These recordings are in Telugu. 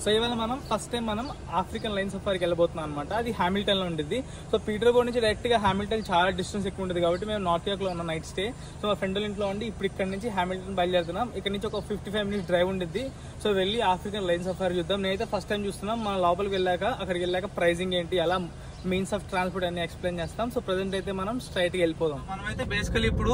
సో ఇవాళ మనం ఫస్ట్ టైం మనం ఆఫ్రికన్ లైన్ సఫారీకి వెళ్ళబోతున్నాం అనమాట. అది హామిల్టన్ లో ఉంటుంది. సో పీటర్బోర్డ్ నుంచి డైరెక్ట్ గా హామిల్టన్ చాలా డిస్టెన్స్ ఎక్కువ ఉంటుంది కాబట్టి మేము నార్త్ యార్క్ లో ఉన్న నైట్ స్టే. సో మా ఫ్రెండ్ ఇంట్లో ఉండి ఇప్పుడు ఇక్కడ నుంచి హామిల్టన్ బయలుదేరుతున్నాం. ఇక్కడ నుంచి ఒక 55 minutes డ్రైవ్ ఉంటుంది. సో వెళ్ళి ఆఫ్రికన్ లైన్ సఫారీ చూద్దాం. నేనైతే ఫస్ట్ టైం చూస్తున్నాం. మన లోపలికి వెళ్ళాక అక్కడికి వెళ్ళాక ప్రైజింగ్ ఏంటి, అలా మీన్స్ ఆఫ్ ట్రాన్స్పోర్ట్ అన్ని ఎక్స్ప్లెయిన్ చేస్తాం. సో ప్రెసెంట్ అయితే మనం స్ట్రైట్ గా వెళ్ళిపోదాం. మనమైతే బేసికలీ ఇప్పుడు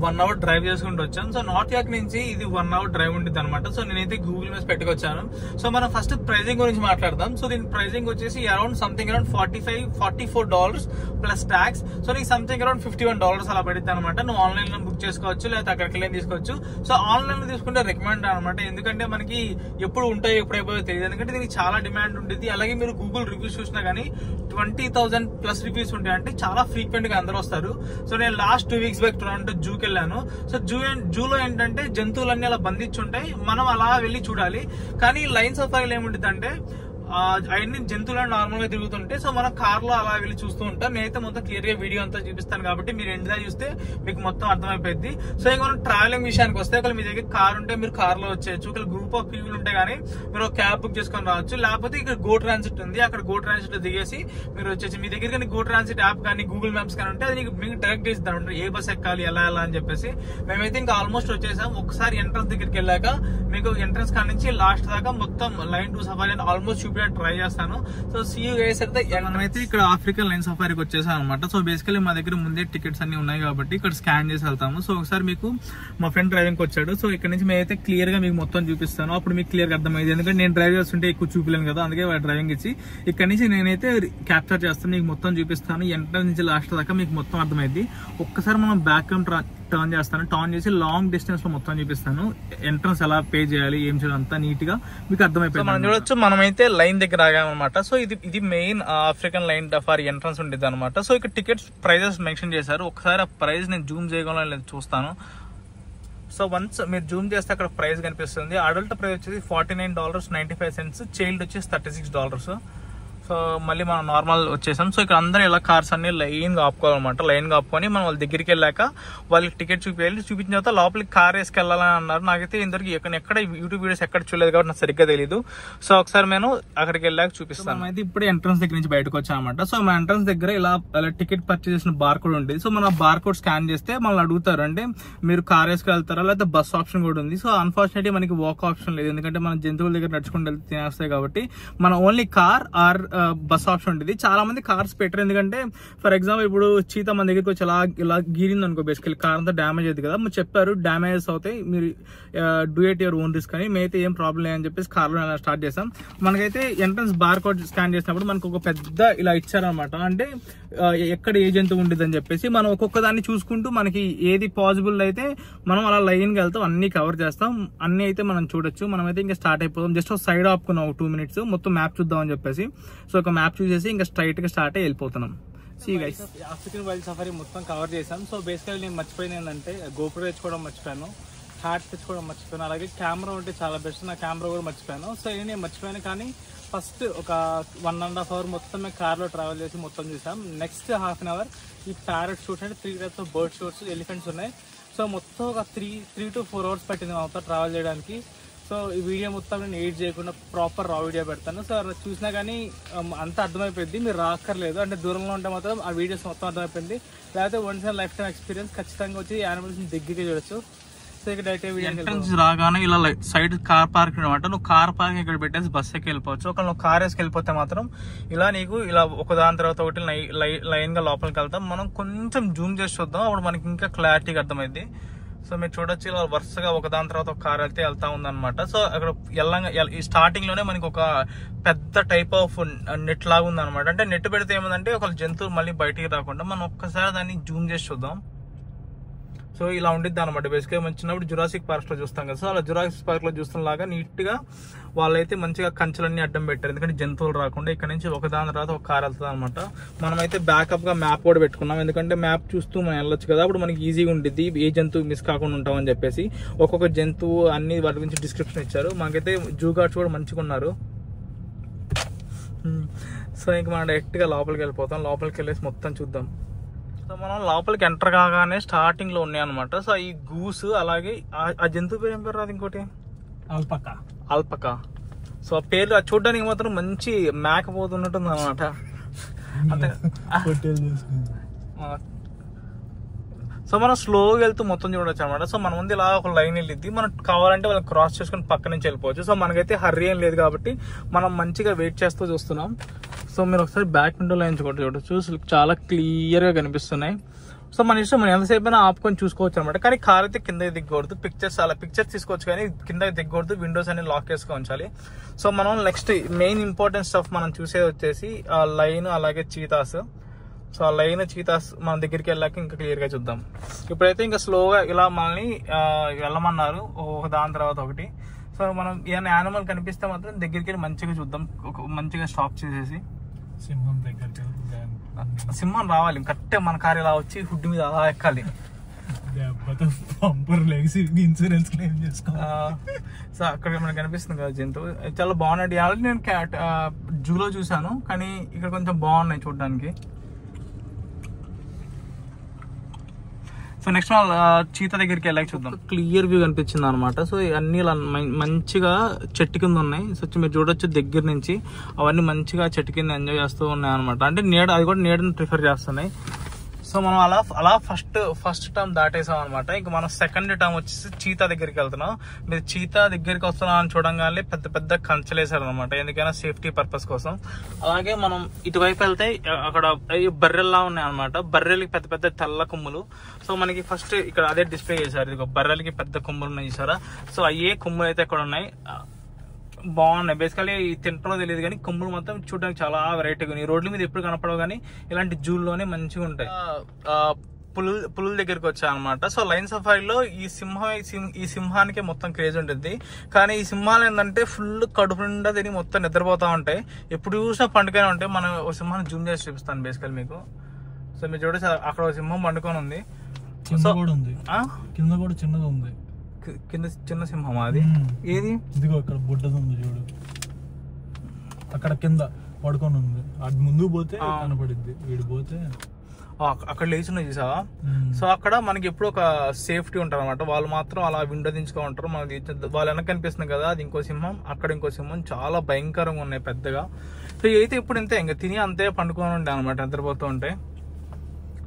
1 hour డ్రైవ్ చేసుకుంటూ వచ్చాం. సో నార్త్ యార్క్ నుంచి ఇది 1 hour డ్రైవ్ ఉంటుంది అనమాట. సో నేనైతే గూగుల్ మ్యాప్స్ పెట్టుకొచ్చాను. సో మనం ఫస్ట్ ప్రైజింగ్ గురించి మాట్లాడదాం. సో దీని ప్రైజింగ్ వచ్చేసి అరౌండ్ $44 ప్లస్ ట్యాక్స్. సో నీకు సంథింగ్ అరౌండ్ $51 అలా పడుతుంది అనమాట. నువ్వు ఆన్లైన్ లో బుక్ చేసుకోవచ్చు, లేకపోతే అక్కడికి వెళ్ళి తీసుకోవచ్చు. సో ఆన్లైన్ లో తీసుకుంటే రికమెండ్ అనమాట. ఎందుకంటే మనకి ఎప్పుడు ఉంటాయో ఎప్పుడు అయిపోయో తెలియదు. ఎందుకంటే దీనికి చాలా డిమాండ్ ఉంటుంది. అలాగే మీరు గూగుల్ రివ్యూస్ చూసినా కానీ 20,000 ప్లస్ రివ్యూస్ ఉంటాయి. అంటే చాలా ఫ్రీక్వెంట్ గా అందరూ వస్తారు. సో నేను లాస్ట్ 2 weeks బ్యాక్ టొరంటో జూకి వెళ్ళాను. సో జూలో ఏంటంటే జంతువులన్నీ అలా బంధించి ఉంటాయి, మనం అలా వెళ్ళి చూడాలి. కానీ లైన్ సఫారీలో ఏముంటుంది అంటే అవన్నీ జంతువులు నార్మల్ గా తిరుగుతుంటే సో మనం కార్ లో అలా వెళ్ళి చూస్తూ ఉంటాం. నేనైతే మొత్తం క్లియర్ గా వీడియో అంతా చూపిస్తాను కాబట్టి మీరు ఎండ్గా చూస్తే మీకు మొత్తం అర్థమైపోయింది. సో ఇంకా మనం ట్రావెలింగ్ విషయానికి వస్తే ఒకవేళ మీ దగ్గర కార్ ఉంటే మీరు కార్ లో వచ్చేయచ్చు. ఒకవేళ గ్రూప్ ఆఫ్ పీపుల్ ఉంటే గానీ మీరు ఒక క్యాబ్ బుక్ చేసుకొని రావచ్చు. లేకపోతే ఇక్కడ గో ట్రాన్సిట్ ఉంది, అక్కడ గో ట్రాన్సిట్ దిగేసి మీరు వచ్చేసి మీ దగ్గర కానీ గో ట్రాన్సిట్ యాప్ కానీ గూగుల్ మ్యాప్స్ కానీ ఉంటే అది మీకు డైరెక్ట్ చేస్తాను ఏ బస్ ఎక్కాలి ఎలా అని చెప్పేసి. మేమైతే ఇంకా ఆల్మోస్ట్ వచ్చేసాం. ఒకసారి ఎంట్రన్స్ దగ్గరికి వెళ్ళాక మీకు ఎంట్రన్స్ కాడ నుంచి లాస్ట్ దాకా మొత్తం లైన్ 2 సఫారీ ఆల్మోస్ట్ ట్రై చేస్తాను. సో సీ యూ గైస్ అయితే మనమైతే ఇక్కడ ఆఫ్రికన్ లైన్ సఫారీకి వచ్చేసాం అనమాట. సో బేసికలీ మా దగ్గర ముందే టికెట్స్ అన్ని ఉన్నాయి కాబట్టి ఇక్కడ స్కాన్ చేసి వెళ్తాము. సో ఒకసారి మీకు మా ఫ్రెండ్ డ్రైవింగ్ వచ్చాడు. సో ఇక్కడ నుంచి మేమైతే క్లియర్ గా మీకు మొత్తం చూపిస్తాను. అప్పుడు మీకు క్లియర్ గా అర్థమైంది. ఎందుకంటే నేను డ్రైవ్ చేస్తుంటే ఎక్కువ చూపిలేను కదా, అందుకే డ్రైవింగ్ ఇచ్చి ఇక్కడ నుంచి నేనైతే క్యాప్చర్ చేస్తాను, మీకు మొత్తం చూపిస్తాను. ఎంట్రన్స్ నుంచి లాస్ట్ దాకా మీకు మొత్తం అర్థమైంది. ఒక్కసారి మనం బ్యాక్ టర్న్ చేస్తాను. టర్న్ చేసి లాంగ్ డిస్టెన్స్ లో మొత్తం చూపిస్తాను. ఎంట్రన్స్ ఎలా పే చేయాలి, ఏం చేయాలి అంతా నీట్ గా మీకు అర్థమైపోయింది. మనం చూడొచ్చు మనమైతే లైన్ దగ్గర ఆగామన్నమాట. సో ఇది main African line safari entrance ఉంటుంది అనమాట. సో ఇక్కడ టికెట్స్ ప్రైజెస్ మెన్షన్ చేశారు. ఒకసారి ఆ ప్రైస్ నేను జూమ్ చేయగలను చూస్తాను. సో వన్స్ మీరు జూమ్ చేస్తే అక్కడ ప్రైస్ కనిపిస్తుంది. అడల్ట్ ప్రైస్ వచ్చేసి $49.95, చైల్డ్ వచ్చేసి $36. సో మళ్ళీ మనం నార్మల్ వచ్చేసాం. సో ఇక్కడ అందరూ ఇలా కార్స్ అన్ని లైన్ గా ఆపుకోవాలన్నమాట. లైన్ గా ఆపుకొని మనం వాళ్ళ దగ్గరికి వెళ్ళాక వాళ్ళకి టికెట్ చూపించిన తర్వాత లోపలికి కార్ వేసుకెళ్ళాలని అన్నారు. నాకైతే ఇంతవరకు ఎక్కడ యూట్యూబ్ వీడియోస్ ఎక్కడ చూడలేదు కాబట్టి నాకు సరిగ్గా తెలియదు. సో ఒకసారి నేను అక్కడికి వెళ్ళాక చూపిస్తాను. అయితే ఇప్పుడే ఎంట్రన్స్ దగ్గర నుంచి బయటకు వచ్చాం అనమాట. సో మన ఎంట్రన్స్ దగ్గర ఇలా టికెట్ పర్చేస్ చేసిన బార్ కోడ్ ఉంటుంది. సో మన బార్ కోడ్ స్కాన్ చేస్తే మనల్ని అడుగుతారు అంటే మీరు కార్ వేసుకెళ్తారా లేకపోతే బస్ ఆప్షన్ కూడా ఉంది. సో అన్ఫార్చునేట్లీ మనకి వాక్ ఆప్షన్ లేదు, ఎందుకంటే మన జంతువుల దగ్గర నడుచుకుంటూ వెళ్తే తినేస్తాయి కాబట్టి మన only car or bus option ఉంటుంది. చాలా మంది కార్స్ పెట్టరు, ఎందుకంటే ఫర్ ఎగ్జాంపుల్ ఇప్పుడు చీతా మన దగ్గరికి వచ్చి ఇలా గీరింది అనుకో, బేసికలీ కార్ అంతా డ్యామేజ్ అవుతుంది కదా. మీరు చెప్పారు డ్యామేజెస్ అవుతాయి, మీరు do at your own risk అని. మేమైతే ఏం ప్రాబ్లం లేదని చెప్పేసి కార్లో స్టార్ట్ చేసాం. మనకైతే ఎంట్రన్స్ బార్ కోడ్ స్కాన్ చేసినప్పుడు మనకు ఒక పెద్ద ఇలా ఇచ్చారనమాట. అంటే ఎక్కడ ఏ జంతువు ఉంటుంది అని చెప్పేసి మనం ఒక్కొక్క దాన్ని చూసుకుంటూ మనకి ఏది పాసిబుల్ అయితే మనం అలా లైన్ గా వెళ్తాం, అన్ని కవర్ చేస్తాం. అన్ని అయితే మనం చూడొచ్చు. మనమైతే ఇంకా స్టార్ట్ అయిపోతాం. జస్ట్ ఒక సైడ్ ఆపుకున్నాం 2 minutes మొత్తం మ్యాప్ చూద్దాం అని చెప్పేసి. సో ఒక మ్యాప్ చూసేసి ఇంకా స్ట్రైట్ గా స్టార్ట్ అయ్యి వెళ్ళిపోతున్నాం. ఆఫ్రికన్ వైల్డ్ సఫారీ మొత్తం కవర్ చేసాం. సో బేసికల్లీ నేను మర్చిపోయింది ఏంటంటే గోప్రో తెచ్చుకోవడం మర్చిపోయాను, హ్యాట్ తెచ్చుకోవడం మర్చిపోయాను, అలాగే కెమెరా ఉంటే చాలా బెస్ట్. నా కెమెరా కూడా మర్చిపోయాను. సో నేను మర్చిపోయాను. కానీ ఫస్ట్ ఒక 1.5 hour మొత్తం మేము కార్లో ట్రావెల్ చేసి మొత్తం చూసాం. నెక్స్ట్ ½ an hour ఈ ప్యారెట్ షూట్స్ అంటే 3 types of bird shoots, elephants ఉన్నాయి. సో మొత్తం ఒక 3 to 4 hours పట్టింది మొత్తం ట్రావెల్ చేయడానికి. సో ఈ వీడియో మొత్తం నేను ఎడిట్ చేయకుండా ప్రాపర్ రా వీడియో పెడతాను. సో చూసినా కానీ అంతా అర్థమైపోయింది, మీరు రాక్కర్లేదు. అంటే దూరంలో ఉంటే మాత్రం ఆ వీడియోస్ మొత్తం అర్థమైపోయింది. లేకపోతే once in life time experience ఖచ్చితంగా వచ్చి యానిమల్స్ దగ్గరికి చూడొచ్చు. సో ఇక్కడ డైరెక్ట్ రాగానే ఇలా సైడ్ కార్ పార్క్ అనమాట. నువ్వు కార్ పార్క్ ఇక్కడ పెట్టేసి బస్ ఎక్కి వెళ్ళిపోవచ్చు. ఒకవేళ నువ్వు కార్ వేసుకు వెళ్ళిపోతే మాత్రం ఇలా నీకు ఇలా ఒకదాని తర్వాత ఒకటి లైన్ గా లోపలికి వెళ్తాం. మనం కొంచెం జూమ్ చేసి చూద్దాం, అప్పుడు మనకి ఇంకా క్లారిటీగా అర్థమైంది. సో మీరు చూడొచ్చు ఇలా వరుసగా ఒకదాని తర్వాత ఒక కార్ వెళ్తా ఉందన్నమాట. సో అక్కడ ఈ స్టార్టింగ్ లోనే మనకి ఒక పెద్ద టైప్ ఆఫ్ నెట్ లాగా ఉందన్నమాట. అంటే నెట్ పెడితే ఏమందంటే ఒక జంతువు మళ్ళీ బయటికి రాకుండా మనం ఒక్కసారి దాన్ని జూమ్ చేసి చూద్దాం. సో ఇలా ఉండిద్ది అనమాట. బేసిక్గా మనం చిన్నప్పుడు జురాసిక్ పార్క్ లో చూస్తాం కదా. సో అలా జురాసిక్ పార్క్ లో చూస్తున్నలాగా నీట్ గా వాళ్ళైతే మంచిగా కంచెలన్నీ అడ్డం పెట్టారు, ఎందుకంటే జంతువులు రాకుండా. ఇక్కడ నుంచి ఒకదాని తర్వాత ఒక కార్ వెళ్తుంది అనమాట. మనమైతే బ్యాకప్ గా మ్యాప్ కూడా పెట్టుకున్నాం, ఎందుకంటే మ్యాప్ చూస్తూ మనం వెళ్ళొచ్చు కదా, అప్పుడు మనకి ఈజీగా ఉంటుంది ఏ జంతువు మిస్ కాకుండా ఉంటామని చెప్పేసి. ఒక్కొక్క జంతువు అన్ని వాటి గురించి డిస్క్రిప్షన్ ఇచ్చారు. మనకైతే జూ గార్డ్స్ కూడా మంచిగా ఉన్నారు. సో ఇంక మనం డైరెక్ట్ గా లోపలికి వెళ్ళిపోతాం. లోపలికి వెళ్ళేసి మొత్తం చూద్దాం. సో మనం లోపలికి ఎంటర్ కాగానే స్టార్టింగ్ లో ఉన్నాయి అనమాట. సో ఈ గూస్ అలాగే ఆ జంతువు పేరు ఏం పేరు రాదు ఇంకోటి అల్పకా. సో ఆ పేర్లు అది చూడడానికి మాత్రం మంచి మేకపోతున్నట్టుంది అనమాట. అంటే సో మనం స్లోగా వెళ్తూ మొత్తం చూడొచ్చు అనమాట. సో మన ముందు ఇలా ఒక లైన్ వెళ్ళిద్ది, మనం కావాలంటే వాళ్ళని క్రాస్ చేసుకుని పక్క నుంచి వెళ్ళిపోవచ్చు. సో మనకైతే హర్రీ ఏం లేదు కాబట్టి మనం మంచిగా వెయిట్ చేస్తూ చూస్తున్నాం. సో మీరు ఒకసారి బ్యాక్ విండో లైన్స్ కూడా చూడొచ్చు, చాలా క్లియర్ గా కనిపిస్తున్నాయి. సో మన ఇష్టం, మనం ఎంతసేపు అయినా ఆపుకొని చూసుకోవచ్చు అనమాట. కానీ కార్ అయితే కింద దిగకూడదు, పిక్చర్స్ తీసుకోవచ్చు కానీ కింద దిగకూడదు, విండోస్ అన్ని లాక్ చేసుకొని ఉంచాలి. సో మనం నెక్స్ట్ మెయిన్ ఇంపార్టెంట్ స్టఫ్ మనం చూసేది వచ్చేసి లైన్ అలాగే చీతాస్. సో ఆ లైన్ చీతాస్ మన దగ్గరికి వెళ్ళాక ఇంకా క్లియర్ గా చూద్దాం. ఇప్పుడైతే ఇంకా స్లోగా ఇలా మనల్ని వెళ్ళమన్నారు ఒక దాని తర్వాత ఒకటి. సో మనం ఏమైనా యానిమల్ కనిపిస్తే మాత్రం దగ్గరికి వెళ్ళి మంచిగా చూద్దాం, మంచిగా స్టాప్ చేసేసి. సింహం దగ్గరికి సింహం రావాలి కరెక్ట్ మన కారు ఇలా వచ్చి హుడ్ మీద అలా ఎక్కాలి. ఇన్సూరెన్స్ క్లెయిమ్ చేసుకోవాలి. సో అక్కడ మనకు కనిపిస్తుంది కదా జంతువు, చాలా బాగున్నాయి. ఆల్రెడీ నేను జూలో చూసాను కానీ ఇక్కడ కొంచెం బాగున్నాయి చూడడానికి. సో నెక్స్ట్ చీతా దగ్గరికి వెళ్ళాక చూద్దాం. క్లియర్ వ్యూ కనిపించింది అనమాట. సో అన్ని ఇలా మంచిగా చెట్టు కింద ఉన్నాయి. సో మీరు చూడొచ్చు దగ్గర నుంచి అవన్నీ మంచిగా చెట్టు కింద ఎంజాయ్ చేస్తూ ఉన్నాయి అనమాట. అంటే నీడ, అది కూడా నీడని ప్రిఫర్ చేస్తున్నాయి. సో మనం అలా ఫస్ట్ టర్మ్ దాటేసాం అనమాట. ఇంకా మనం సెకండ్ టర్మ్ వచ్చేసి చీతా దగ్గరికి వెళ్తున్నాం. మీరు చీతా దగ్గరికి వస్తున్నాం అని చూడంగానే పెద్ద పెద్ద కంచెలేసారు అనమాట, ఎందుకైనా సేఫ్టీ పర్పస్ కోసం. అలాగే మనం ఇటువైపు వెళ్తే అక్కడ బర్రెల్లా ఉన్నాయి అనమాట. బర్రెలకి పెద్ద పెద్ద తెల్ల కొమ్ములు. సో మనకి ఫస్ట్ ఇక్కడ అదే డిస్ప్లే చేశారు, ఇది బర్రెలకి పెద్ద కొమ్ములు ఉన్నాయి చూసారా. సో అయ్యే కొమ్ములు అయితే అక్కడ ఉన్నాయి, బాగున్నాయి. బేసికలీ తింటారో తెలియదు కానీ కొమ్ములు మొత్తం చూడడానికి చాలా వెరైటీగా ఉన్నాయి. రోడ్ల మీద ఎప్పుడు కనపడవు కానీ ఇలాంటి జూల్లోనే మంచిగా ఉంటాయి. పులుల దగ్గరికి వచ్చా అనమాట. సో లైన్ సఫారీలో ఈ సింహానికి మొత్తం క్రేజ్ ఉంటుంది. కానీ ఈ సింహాలు ఏంటంటే ఫుల్ కడుపు నిండా తిని మొత్తం నిద్రపోతా ఉంటాయి. ఎప్పుడు చూసినా పండుగనే ఉంటాయి. మనం ఒక సింహాన్ని జూమ్ చేసి చూపిస్తాను బేసికల్ మీకు. సో మీరు చూడొచ్చు అక్కడ ఒక సింహం పండుకొని ఉంది. కింద కూడా చిన్నగా ఉంది. కింద చిన్న సింహం అది ఏది? ఇదిగో ఇక్కడ బుడ్డది ఉంది చూడు, అక్కడ కింద పడుకొని ఉంది. అది ముందుకు పోతే కనపడిద్ది, వీడు పోతే అక్కడ లేచున్నాయి చూసావా. సో అక్కడ మనకి ఎప్పుడు ఒక సేఫ్టీ ఉంటారు అనమాట. వాళ్ళు మాత్రం అలా విండో దించుకో ఉంటారు. మనకి వాళ్ళు వెనక కనిపిస్తుంది కదా, అది ఇంకో సింహం, అక్కడ ఇంకో సింహం, చాలా భయంకరంగా ఉన్నాయి పెద్దగా. సో అయితే ఇప్పుడు ఇంతే ఇంకా తిని అంతే పండుకొని ఉండే అనమాట, నిద్రపోతూ ఉంటే.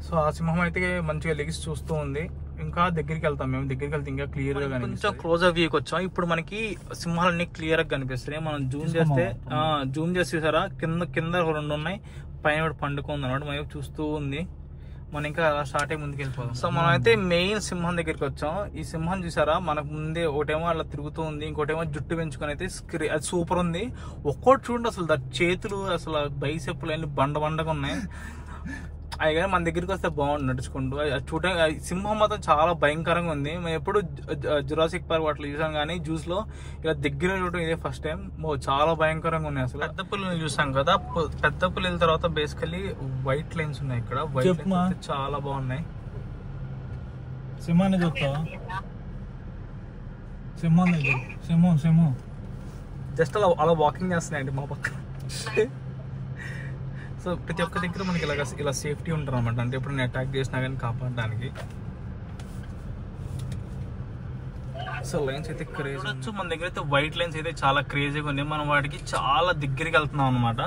సో ఆ సింహం అయితే మంచిగా లెగిసి చూస్తూ ఉంది. ఇంకా దగ్గరికి వెళ్తాం, మేము దగ్గరికి వెళ్తే ఇంకా క్లియర్ గా కొంచెం క్లోజర్ వ్యూకి వచ్చాం. ఇప్పుడు మనకి సింహాలన్నీ క్లియర్ గా కనిపిస్తున్నాయి. మనం జూమ్ చేసి చూసారా, కింద రెండు ఉన్నాయి, పైన పండుకుంది అనమాట. మనం చూస్తూ ఉంది. మనం ఇంకా అలా స్టార్ట్ అయ్యి ముందుకు వెళ్ళిపోతాం. సో మనం అయితే మెయిన్ సింహం దగ్గరికి వచ్చాం. ఈ సింహం చూసారా, మనకు ముందే ఒకటేమో అలా తిరుగుతూ ఉంది, ఇంకోటేమో జుట్టు పెంచుకొని అయితే అది సూపర్ ఉంది. ఒక్కోటి చూడండి అసలు, చేతులు అసలు బైసెప్పులు అన్ని బండగా ఉన్నాయి. అవి కానీ మన దగ్గరికి వస్తే బాగుంది నడుచుకుంటూ. చూడడానికి సింహం మాత్రం చాలా భయంకరంగా ఉంది. మేము ఎప్పుడు జురాసిక్ పార్క్ అట్లా చూసాం కానీ జ్యూస్ లో ఇలా దగ్గర చూడటం ఇదే ఫస్ట్ టైం. చాలా భయంకరంగా ఉన్నాయి అసలు. పెద్ద పుల్లని చూసాం కదా, పెద్ద పుల్లిల తర్వాత బేసికలీ వైట్ లైన్స్ ఉన్నాయి ఇక్కడ. వైట్ లైన్స్ చాలా బాగున్నాయి. సింహాన్ని చూస్తావా? సింహం జస్ట్ అలా వాకింగ్ చేస్తున్నాయండి మా పక్కన. సో ప్రతి ఒక్క దగ్గర మనకి ఇలా సేఫ్టీ ఉంటారు అనమాట. అంటే ఇప్పుడు నేను అటాక్ చేసినా కానీ కాపాడడానికి. సో లైన్స్ అయితే క్రేజ్ వచ్చు. మన దగ్గర అయితే వైట్ లైన్స్ అయితే చాలా క్రేజీగా ఉన్నాయి. మనం వాటికి చాలా దగ్గరికి వెళ్తున్నాం అనమాట.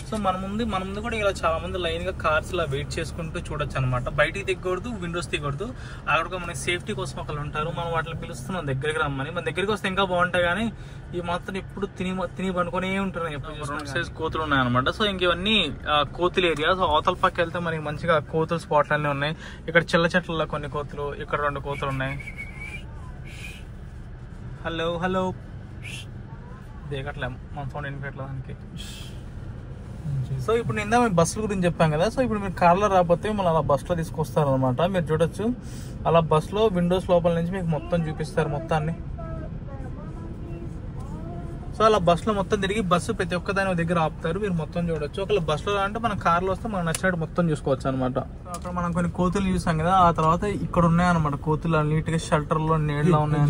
సో మన ముందు కూడా ఇలా చాలా మంది లైన్ గా కార్స్ ఇలా వెయిట్ చేసుకుంటూ చూడొచ్చు అనమాట. బయటికి దిగకూడదు, విండోస్ దిగకూడదు. అక్కడ మనకి సేఫ్టీ కోసం ఒకళ్ళు ఉంటారు. మనం వాటిని పిలుస్తున్నాం దగ్గరికి రమ్మని. మన దగ్గరికి వస్తే ఇంకా బాగుంటాయి కానీ ఈ మాత్రం ఇప్పుడు తిని పనుకునే ఉంటారు. ఎప్పుడు రెండు సైజ్ కోతులు ఉన్నాయన్నమాట. సో ఇంకవన్నీ కోతులు ఏరియా. సో అవతల పక్క వెళ్తే మనకి మంచిగా కోతులు స్పాట్లు అన్నీ ఉన్నాయి. ఇక్కడ చిల్ల చెట్లలో కొన్ని కోతులు, ఇక్కడ 2 కోతులు ఉన్నాయి. హలో దిగట్లే, మన సౌండ్ వినిపించట్లే దానికి. సో ఇప్పుడు నేను మేము బస్సుల గురించి చెప్పాం కదా. సో ఇప్పుడు మీరు కార్లో రాకపోతే మళ్ళీ అలా బస్సులో తీసుకొస్తారు అనమాట. మీరు చూడొచ్చు అలా బస్సులో విండోస్ లోపల నుంచి మీకు మొత్తం చూపిస్తారు మొత్తాన్ని. సో అలా బస్సులో మొత్తం తిరిగి బస్సు ప్రతి ఒక్క దాని దగ్గర ఆపుతారు, మీరు మొత్తం చూడొచ్చు. ఒకవేళ బస్సులో అంటే మన కార్లో వస్తే మనం నచ్చినట్టు మొత్తం చూసుకోవచ్చు అనమాట. అక్కడ మనం కొన్ని కోతులు చూసాం కదా, ఆ తర్వాత ఇక్కడ ఉన్నాయన్నమాట కోతులు నీట్ గా షెల్టర్ లో నీడలో ఉన్నాయి.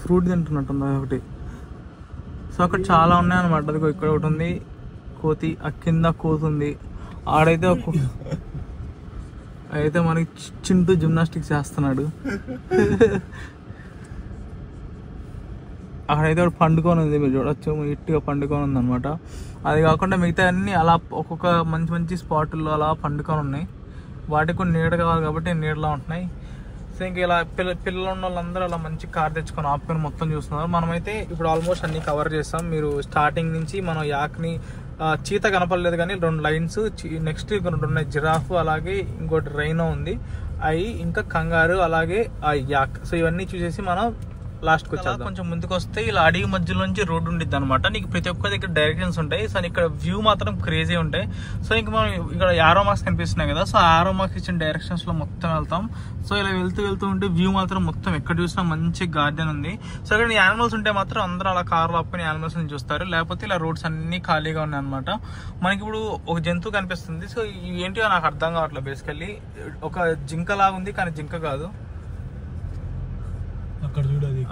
ఫ్రూట్ తింటున్నట్టుంది ఒకటి. సో అక్కడ చాలా ఉన్నాయన్నమాట. అది ఇక్కడ ఒకటి ఉంది కోతి, ఆ కింద కోతి ఉంది. ఆడైతే అయితే మనకి చింటూ జిమ్నాస్టిక్స్ చేస్తున్నాడు. అక్కడైతే ఒకటి పండుకొని ఉంది, మీరు చూడొచ్చు నీట్గా పండుకొని ఉంది అనమాట. అది కాకుండా మిగతా అన్ని అలా ఒక్కొక్క మంచి మంచి స్పాటుల్లో అలా పండుకొని ఉన్నాయి. వాటికి కొన్ని నీడ కావాలి కాబట్టి నీడలా ఉంటున్నాయి. సో ఇంకా ఇలా పిల్లలు ఉన్న వాళ్ళందరూ అలా మంచి కార్ తెచ్చుకొని ఆపుకొని మొత్తం చూస్తున్నారు. మనమైతే ఇప్పుడు ఆల్మోస్ట్ అన్ని కవర్ చేస్తాం. మీరు స్టార్టింగ్ నుంచి మనం యాక్ని చీత కనపడలేదు కానీ 2 లైన్స్, నెక్స్ట్ 2 ఉన్నాయి, జిరాఫ్, అలాగే ఇంకోటి రైనో ఉంది, అవి ఇంకా కంగారు, అలాగే యాక్. సో ఇవన్నీ చూసేసి మనం లాస్ట్కి వచ్చేది. కొంచెం ముందుకు వస్తే ఇలా అడవి మధ్యలో నుంచి రోడ్డు ఉండిద్ది అనమాట. నీకు ప్రతి ఒక్క దగ్గర డైరెక్షన్స్ ఉంటాయి. సో ఇక్కడ వ్యూ మాత్రం క్రేజీ ఉంటాయి. సో ఇంక మనం ఇక్కడ యారో మార్క్స్ కనిపిస్తున్నాయి కదా, సో యారో మార్క్స్ ఇచ్చిన డైరెక్షన్స్ లో మొత్తం వెళ్తాం. సో ఇలా వెళ్తూ ఉంటే వ్యూ మాత్రం మొత్తం ఎక్కడ చూసినా మంచి గార్డెన్ ఉంది. సో ఇక్కడ యానిమల్స్ ఉంటే మాత్రం అందరూ అలా కార్లో ఆపుకొని యానిమల్స్ ని చూస్తారు, లేకపోతే ఇలా రోడ్స్ అన్ని ఖాళీగా ఉన్నాయి అనమాట. మనకి ఇప్పుడు ఒక జంతువు కనిపిస్తుంది. సో ఏంటో నాకు అర్థం కావట్లేదు. బేసికల్లీ ఒక జింక లాగా ఉంది కానీ జింక కాదు. అక్కడ చూడది.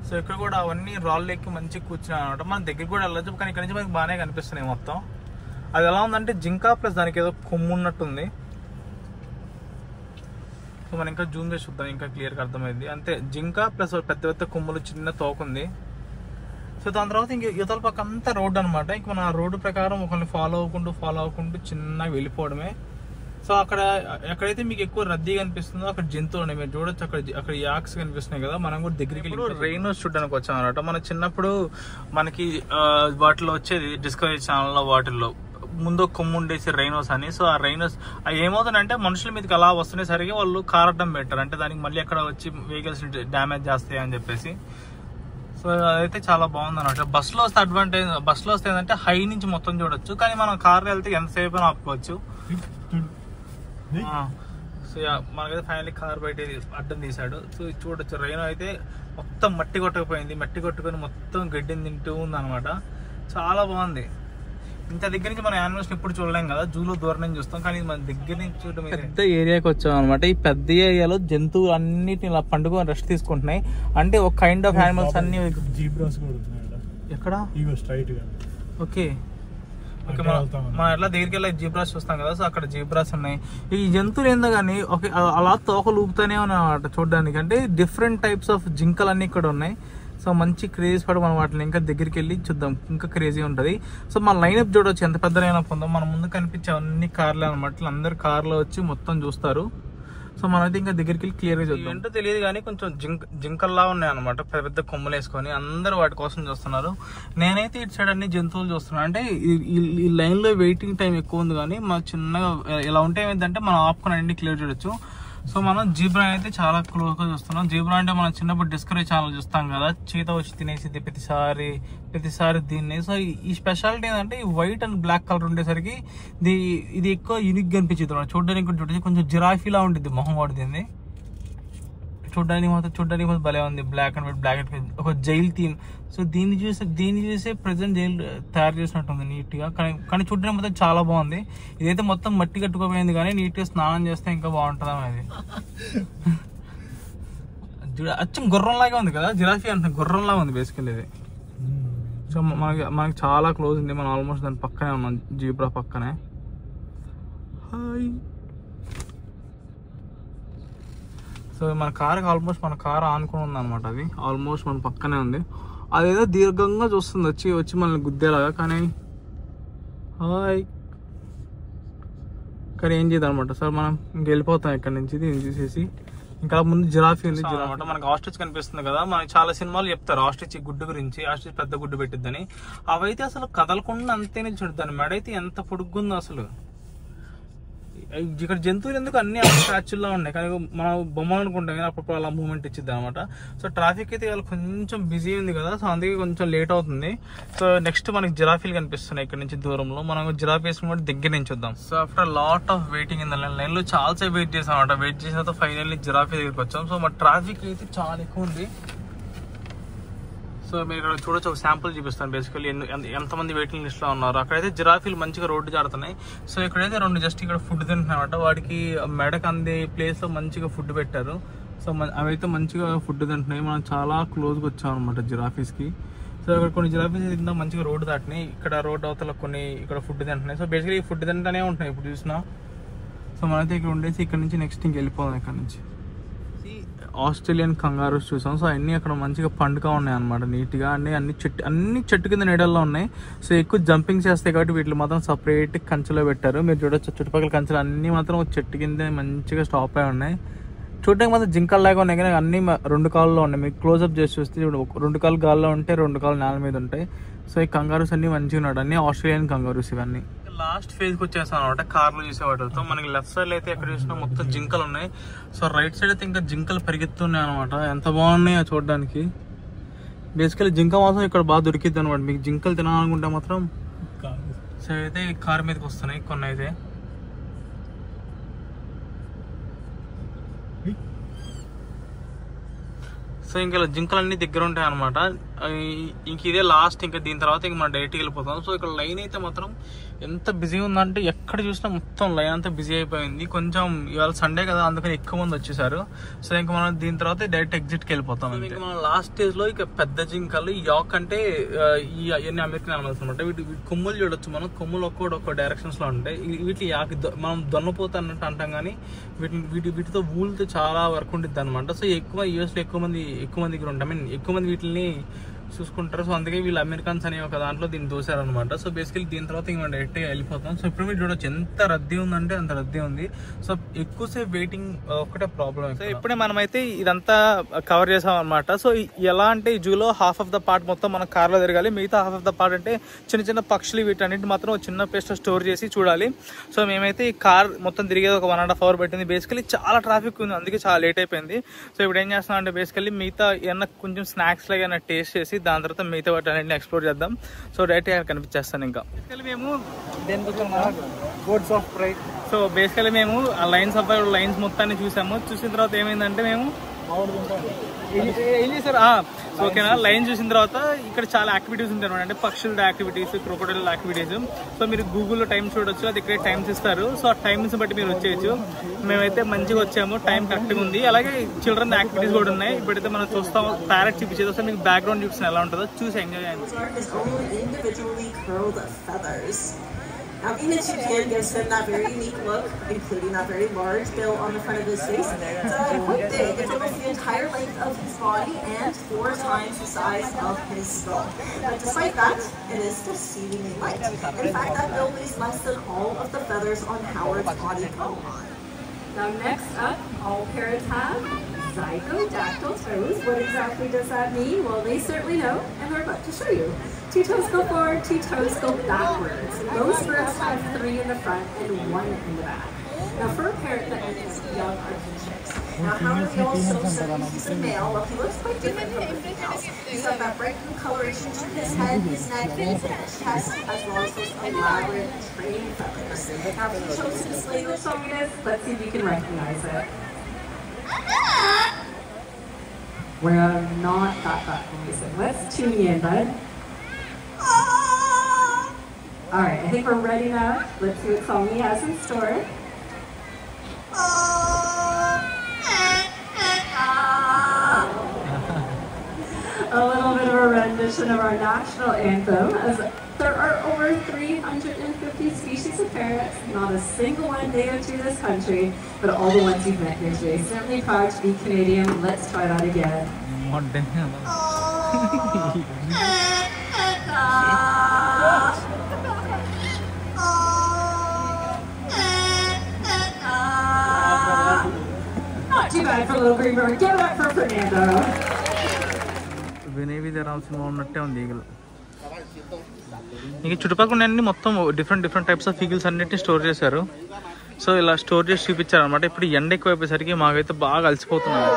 సో ఇక్కడ కూడా అవన్నీ రాళ్ళు ఎక్కి మంచిగా కూర్చున్నాయి అనమాట. మన దగ్గర కూడా వెళ్ళచ్చు, కానీ ఇక్కడ నుంచి మనకి బాగానే కనిపిస్తున్నాయి మొత్తం. అది ఎలా ఉందంటే జింక ప్లస్ దానికి ఏదో కొమ్ము ఉన్నట్టుంది. సో మనం ఇంకా జూమ్ చేసి చూద్దాం, ఇంకా క్లియర్గా అర్థమైంది. అంతే, జింక ప్లస్ పెద్ద పెద్ద కొమ్ములు, చిన్న తోకుంది. సో దాని తర్వాత ఇంక యువతల పక్క అంతా రోడ్డు అనమాట. ఇంక మన రోడ్డు ప్రకారం ఒకరిని ఫాలో అవ్వకుంటూ చిన్నగా వెళ్ళిపోవడమే. సో అక్కడ ఎక్కడైతే మీకు ఎక్కువ రద్దీ కనిపిస్తుందో అక్కడ జంతువులు ఉన్నాయి, మీరు చూడొచ్చు. అక్కడ యాక్స్ కనిపిస్తున్నాయి కదా, మనం కూడా దగ్గరికి వెళ్ళి రైనోస్ చూడడానికి వచ్చాం అనమాట. మన చిన్నప్పుడు మనకి వాటిలో వచ్చేది డిస్కవరీ ఛానల్లో, వాటిల్లో ముందు కొమ్ము ఉండేసి రైనోస్ అని. సో ఆ రైనోస్ ఏమవుతుందంటే మనుషుల మీదకి అలా వస్తునే సరిగా వాళ్ళు కారడం పెట్టారు, అంటే దానికి మళ్ళీ అక్కడ వచ్చి వెహికల్స్ డ్యామేజ్ చేస్తాయి అని చెప్పేసి. సో అదైతే చాలా బాగుంది అనమాట. బస్సులో వస్తే అడ్వాంటేజ్, బస్సులో వస్తే ఏంటంటే హై నుంచి మొత్తం చూడొచ్చు, కానీ మనం కార్లో వెళ్తే ఎంతసేపు అయినా ఆపుకోవచ్చు. సో మనకైతే ఫైనల్లీ కార్ బయట అడ్డం తీశాడు. సో చూడొచ్చు, రైనో అయితే మొత్తం మట్టి కొట్టకపోయింది, మట్టి కొట్టుకొని మొత్తం గడ్డిని తింటూ ఉంది అనమాట. చాలా బాగుంది. ఇంత దగ్గర నుంచి మనం యానిమల్స్ ఎప్పుడు చూడలేం కదా, జూలో దూరం నుంచి చూస్తాం, కానీ మన దగ్గర నుంచి చూడడం. పెద్ద ఏరియాకి వచ్చాం అనమాట. ఈ పెద్ద ఏరియాలో జంతువులు అన్నిటిని ఇలా పండుకొని రెస్ట్ తీసుకుంటున్నాయి. అంటే ఒక కైండ్ ఆఫ్ యానిమల్స్ అన్ని. జీబ్రాస్ కూడా ఉన్నాయి ఎక్కడ? స్ట్రైట్ గా. ఓకే, మనం ఎట్లా దగ్గరికి వెళ్ళి జీబ్రాస్ చూస్తాం కదా, సో అక్కడ జీబ్రాస్ ఉన్నాయి. ఈ జంతువులు ఏందో కానీ అలా తోకలు ఊపుతానే ఉన్నాయి అన్నమాట చూడడానికి. అంటే డిఫరెంట్ టైప్స్ ఆఫ్ జింకలు అన్ని ఇక్కడ ఉన్నాయి. సో మంచి క్రేజ్ పడి మనం వాటిని ఇంకా దగ్గరికి వెళ్ళి చూద్దాం, ఇంకా క్రేజీ ఉంటుంది. సో మన లైనప్ చూడవచ్చు, ఎంత పెద్ద లైనప్ ఉందో. మన ముందు కనిపించే అన్ని కార్లే అనమాట. అందరు కార్లో వచ్చి మొత్తం చూస్తారు. సో మనమైతే ఇంకా దగ్గరికి వెళ్ళి క్లియర్ గా చూద్దాం. ఏంటో తెలియదు కానీ కొంచెం జింకల్లా ఉన్నాయి అనమాట, పెద్ద కొమ్ములు వేసుకొని. అందరూ వాటి కోసం చూస్తున్నారు. నేనైతే ఇటు సైడ్ అన్ని జంతువులు చూస్తున్నాను. అంటే ఈ లైన్ లో వెయిటింగ్ టైం ఎక్కువ ఉంది, కానీ మా చిన్నగా ఇలా ఉంటే ఏమైందంటే మనం ఆపుకొని అన్ని క్లియర్ చూడొచ్చు. సో మనం జీబ్రా అయితే చాలా క్లోజ్ గా చూస్తున్నాం. జీబ్రా అంటే మనం చిన్నప్పుడు డిస్కవరీ ఛానల్ చూస్తాం కదా, చీత వచ్చి తినేసింది ప్రతిసారి దీన్ని. సో ఈ స్పెషాలిటీ ఏంటంటే ఈ వైట్ అండ్ బ్లాక్ కలర్ ఉండేసరికి ఇది ఎక్కువ యూనిక్ గా అనిపించింది చూడడానికి. కొంచెం జిరాఫీలా ఉంటుంది మొహం వాడుతుంది. చూడడానికి మాత్రం భలే ఉంది. బ్లాక్ అండ్ వైట్, ఒక జైల్ థీమ్. సో దీన్ని చూసే ప్రెసెంట్ జైల్ తయారు చేసినట్టుంది నీట్ గా, కానీ చూడడానికి మొత్తం చాలా బాగుంది. ఇదైతే మొత్తం మట్టి కట్టుకోపోయింది, కానీ నీట్ గా స్నానం చేస్తే ఇంకా బాగుంటుందా అది. అచ్చం గుర్రంలాగా ఉంది కదా, జిరాఫీ అంటే గుర్రంలాగా ఉంది బేసికల్లీ ఇది. సో మనకి చాలా క్లోజ్ ఉంది. మనం ఆల్మోస్ట్ దాని పక్కనే ఉన్నాం, జీబ్రా పక్కనే. హాయ్. సో మన కార్ ఆనుకుని ఉంది అనమాట. అది ఆల్మోస్ట్ మన పక్కనే ఉంది. అదేదో దీర్ఘంగా చూస్తుంది, వచ్చి మనల్ని గుద్దేలాగా. కానీ ఏం చేద్దాం అనమాట. సార్ మనం ఇంక వెళ్ళిపోతాం ఇక్కడ నుంచి, దీన్ని చూసేసి. ఇంకా ముందు జిరాఫీ ఉంది అనమాట. మనకి ఆస్ట్రిచ్ కనిపిస్తుంది కదా, మనకి చాలా సినిమాలు చెప్తారు ఆస్ట్రిచ్ గుడ్డు గురించి. ఆస్ట్రిచ్ పెద్ద గుడ్డు పెట్టిద్దని. అవైతే అసలు కదలకుండా అంతేనే చూడు. దాని మెడ అయితే ఎంత పొడుగ్గుందో అసలు. ఇక్కడ జంతువులు ఎందుకు అన్ని స్టాచ్యూల్లో ఉన్నాయి, కానీ మనం బొమ్మలు అనుకుంటాం కానీ అప్పుడు అలా మూవ్మెంట్ ఇచ్చిద్ది అనమాట. సో ట్రాఫిక్ అయితే ఇవాళ కొంచెం బిజీ ఉంది కదా, సో అందుకే కొంచెం లేట్ అవుతుంది. సో నెక్స్ట్ మనకి జిరాఫీలు కనిపిస్తున్నాయి ఇక్కడ నుంచి దూరంలో. మనం జిరాఫీస్ కూడా దగ్గర నుంచి చూద్దాం. So after lot of waiting in the line లో చాలాసేపు వెయిట్ చేసాం అనమాట. వెయిట్ చేసిన తర్వాత ఫైనల్లీ జిరాఫీ దగ్గరికి వచ్చాం. సో మన ట్రాఫిక్ అయితే చాలా ఎక్కువ ఉంది. సో మీరు ఇక్కడ చూడొచ్చు, ఒక శాంపుల్ చూపిస్తాను. బేసికల్లీ ఎంతమంది వెయిటింగ్ లిస్ట్ లో ఉన్నారు. అక్కడైతే జిరాఫీలు మంచిగా రోడ్డు జాడుతున్నాయి. సో ఇక్కడైతే 2 జస్ట్ ఇక్కడ ఫుడ్ తింటున్నాయన్నమాట. వాడికి మెడకు అందే ప్లేస్ లో మంచిగా ఫుడ్ పెట్టారు. సో అవైతే మంచిగా ఫుడ్ తింటున్నాయి. మనం చాలా క్లోజ్ గా వచ్చాం అనమాట జిరాఫీస్ కి. సో ఇక్కడ కొన్ని జిరాఫీస్ తిందా మంచిగా రోడ్డు దాటినాయి. ఇక్కడ రోడ్డు అవతల కొన్ని ఇక్కడ ఫుడ్ తింటున్నాయి. సో బేసికలీ ఫుడ్ తింటానే ఉంటున్నాయి ఇప్పుడు చూసినా. సో మనైతే ఇక్కడ ఉండేసి ఇక్కడ నుంచి నెక్స్ట్ ఇంక వెళ్ళిపోదాం. ఇక్కడ నుంచి ఆస్ట్రేలియన్ కంగారూస్ చూసాం. సో అన్నీ అక్కడ మంచిగా పండుగ ఉన్నాయి అనమాట, నీట్గా అన్ని చెట్టు కింద నీడల్లో ఉన్నాయి. సో ఎక్కువ జంపింగ్ చేస్తాయి కాబట్టి వీటిని మాత్రం సపరేట్ కంచెలో పెట్టారు. మీరు చూడొచ్చు చుట్టుపక్కల కంచెలు అన్నీ మాత్రం చెట్టు కింద మంచిగా స్టాప్ అయి ఉన్నాయి. చూడడానికి మాత్రం జింకల్లాగా ఉన్నాయి కానీ అన్నీ 2 కాళ్ళలో ఉన్నాయి. మీకు క్లోజ్అప్ చేసి చూస్తే 2 కాళ్ళు గాల్లో ఉంటాయి, 2 కాళ్ళు నేల మీద ఉంటాయి. సో ఈ కంగారూస్ అన్ని మంచిగా ఉన్నాడు, అన్ని ఆస్ట్రేలియన్ కంగారూస్ ఇవన్నీ. లాస్ట్ ఫేజ్కి వచ్చేసాం అనమాట కార్లో చూసేవాటితో. మనకి లెఫ్ట్ సైడ్ అయితే ఎక్కడ చూసినా మొత్తం జింకలు ఉన్నాయి. సో రైట్ సైడ్ అయితే ఇంకా జింకలు పరిగెత్తున్నాయి అనమాట. ఎంత బాగున్నాయో చూడడానికి. బేసికలీ జింక మాత్రం ఇక్కడ బాగా దొరికిద్ది అనమాట. మీకు జింకలు తినాలనుకుంటే మాత్రం సో అయితే కార్ మీదకి వస్తున్నాయి కొన్ని అయితే. సో ఇంకా జింకలు అన్ని దగ్గర ఉంటాయి అనమాట. ఇంక ఇదే లాస్ట్, ఇంకా దీని తర్వాత ఇంక మనం డైరెక్ట్గా వెళ్ళిపోతాం. సో ఇక్కడ లైన్ అయితే మాత్రం ఎంత బిజీ ఉందంటే ఎక్కడ చూసినా మొత్తం లైన్ అంతా బిజీ అయిపోయింది. కొంచెం ఇవాళ సండే కదా, అందుకని ఎక్కువ మంది వచ్చేసారు. సో ఇంకా మనం దీని తర్వాత డైరెక్ట్ ఎగ్జిట్కి వెళ్ళిపోతాం. ఇంకా మనం లాస్ట్ స్టేజ్ లో ఇక పెద్ద జింకలు యాక్ అంటే ఇవన్నీ అమెరికన్ అనిమల్స్ అనమాట. వీటి కొమ్ములు చూడొచ్చు మనం, కొమ్ములు ఒక్కో డైరెక్షన్స్ లో ఉంటాయి. వీటి యాక్ మనం దొన్నపోతా అన్నట్టు అంటాం కానీ వీటితో ఊళ్ళతో చాలా వర్క్ ఉంటుంది అనమాట. సో ఎక్కువ యూఎస్ లో ఎక్కువ మంది దగ్గర ఉంటాయి. ఐ మీన్ ఎక్కువ మంది వీటిని చూసుకుంటారు. సో అందుకే వీళ్ళు అమెరికన్స్ అనే ఒక దాంట్లో దీన్ని దోశారనమాట. సో బేసికలీ దీని తర్వాత ఇంకా డైరెక్ట్గా వెళ్ళిపోతాం. సో ఇప్పుడు మీరు చూడొచ్చు ఎంత రద్దీ ఉందంటే అంత రద్దీ ఉంది. సో ఎక్కువసేపు వెయిటింగ్ ఒకటే ప్రాబ్లం. సో ఇప్పుడే మనమైతే ఇదంతా కవర్ చేసాం అనమాట. సో ఎలా అంటే ఈ జూలో హాఫ్ ఆఫ్ ద పార్ట్ మొత్తం మన కార్లో తిరగాలి, మిగతా హాఫ్ ఆఫ్ ద పార్ట్ అంటే చిన్న పక్షులు వీటన్నిటి మాత్రం చిన్న ప్లేస్ లో స్టోర్ చేసి చూడాలి. సో మేమైతే ఈ కార్ మొత్తం తిరిగేది ఒక 1.5 hour పట్టింది. బేసికలీ చాలా ట్రాఫిక్ ఉంది, అందుకే చాలా లేట్ అయిపోయింది. సో ఇప్పుడు ఏం చేస్తున్నాం అంటే బేసికలీ మిగతా ఏమన్నా కొంచెం స్నాక్స్ లాగా ఏమైనా టేస్ట్ చేసి దాని తర్వాత మిగతా వాటి అన్నింటిని ఎక్స్ప్లోర్ చేద్దాం. సో డైరెక్ట్గా కనిపించేస్తాను. ఇంకా బేసికలీ మేము boards of pride. So basically మేము ఆ లైన్స్ ఆఫ్ లైన్స్ మొత్తాన్ని చూసాము. చూసిన తర్వాత ఏమైందంటే మేము ఏం చేశారు ఓకేనా, లైన్ చూసిన తర్వాత ఇక్కడ చాలా యాక్టివిటీస్ ఉంటాయి అనమాట. అంటే పక్షుల యాక్టివిటీస్, క్రొకోడైల్ యాక్టివిటీస్. సో మీరు గూగుల్లో టైం చూడొచ్చు, అది ఇక్కడ టైమ్స్ ఇస్తారు. సో ఆ టైమ్స్ బట్టి మీరు వచ్చేయచ్చు. మేమైతే మంచిగా వచ్చాము, టైం కరెక్ట్గా ఉంది. అలాగే చిల్డ్రన్ యాక్టివిటీస్ కూడా ఉన్నాయి. ఇప్పుడైతే మనం చూస్తాం, ప్యారెట్ చూపించేది వస్తే మీకు బ్యాక్గ్రౌండ్ చూపిస్తాను ఎలా ఉంటుందో, చూసి ఎంజాయ్ చేయండి. Now, image you can gives him that very unique look, including that very large bill on the front of his face. It's quite big. It's almost the entire length of his body and 4 times the size of his skull. But despite that, it is deceivingly light. In fact, that bill weighs less than all of the feathers on Howard's body combined. Now, next up, all parrots have zygodactyl toes. What exactly does that mean? Well, they certainly know, and they're about to show you. 2 toes go forward, 2 toes go backwards. Most birds have 3 in the front and 1 in the back. Now, for a parrot that is young Arctic chicks. Now, Howard also said he's a male. Well, he looks quite different from the females. He's got that bright blue coloration to his head, his neck, and his chest, as well as those elaborate trained feathers. Now, he chose to display those songiness. Let's see if you can recognize it. We're not that listen. Let's tune you in, bud. Alright, I think we're ready now. Let's see what Songy has in store. A little bit of a rendition of our national anthem, as there are over 350 species of parrots, not a single one native to this country, but all the ones you've met here today. Certainly proud to be Canadian. Let's try that again. Not too bad for little green bird. Give it up for Fernando. వినేవి రావాల్సిన ఉన్నట్టే ఉంది ఈగలు. ఇంక చుట్టుపక్కల అన్ని మొత్తం డిఫరెంట్ టైప్స్ ఆఫ్ ఈగిల్స్ అన్నిటిని స్టోర్ చేశారు. సో ఇలా స్టోర్ చేసి చూపించారు అనమాట. ఇప్పుడు ఎండ ఎక్కువ అయిపోయేసరికి మాకైతే బాగా అలసిపోతున్నాయి.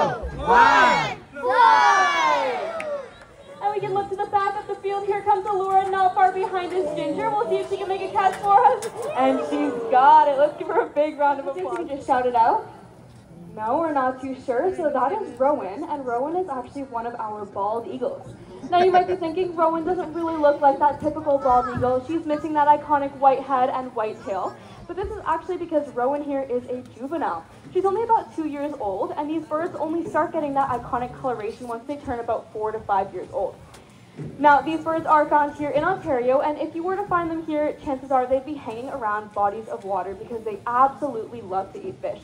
We can look to the back of the field. Here comes Allura, not far behind is Ginger. We'll see if she can make a catch for us. And she's got it. Let's give her a big round of applause. Just shout it out. No, we're not too sure. So that is Rowan, and Rowan is actually one of our bald eagles. Now you might be thinking Rowan doesn't really look like that typical bald eagle. She's missing that iconic white head and white tail. But this is actually because Rowan here is a juvenile. She's only about 2 years old, and these birds only start getting that iconic coloration once they turn about 4 to 5 years old. Now, these birds are found here in Ontario, and if you were to find them here, chances are they'd be hanging around bodies of water because they absolutely love to eat fish.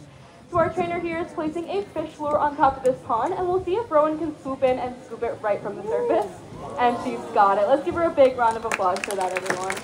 So our trainer here is placing a fish lure on top of this pond, and we'll see if Rowan can swoop in and scoop it right from the surface. And she's got it. Let's give her a big round of applause for that, everyone.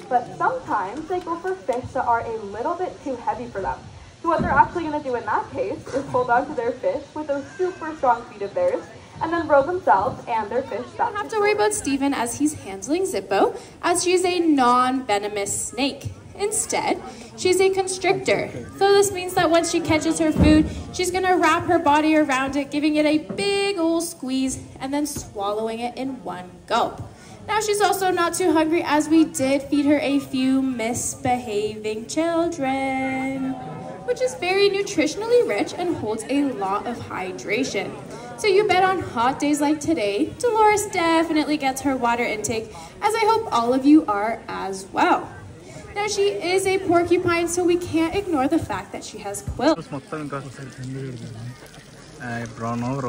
But sometimes they go for fish that are a little bit too heavy for them. So what they're actually going to do in that case is hold on to their fish with those super strong feet of theirs, and then row themselves and their fish back. You don't have to worry about Steven as he's handling Zippo, as she's a non-venomous snake. Instead, she's a constrictor. So this means that once she catches her food, she's gonna wrap her body around it, giving it a big old squeeze, and then swallowing it in one gulp. Now she's also not too hungry, as we did feed her a few misbehaving children, which is very nutritionally rich and holds a lot of hydration. So you bet on hot days like today, Dolores definitely gets her water intake, as I hope all of you are as well. Now she is a porcupine, so we can't ignore the fact that she has quills. brown over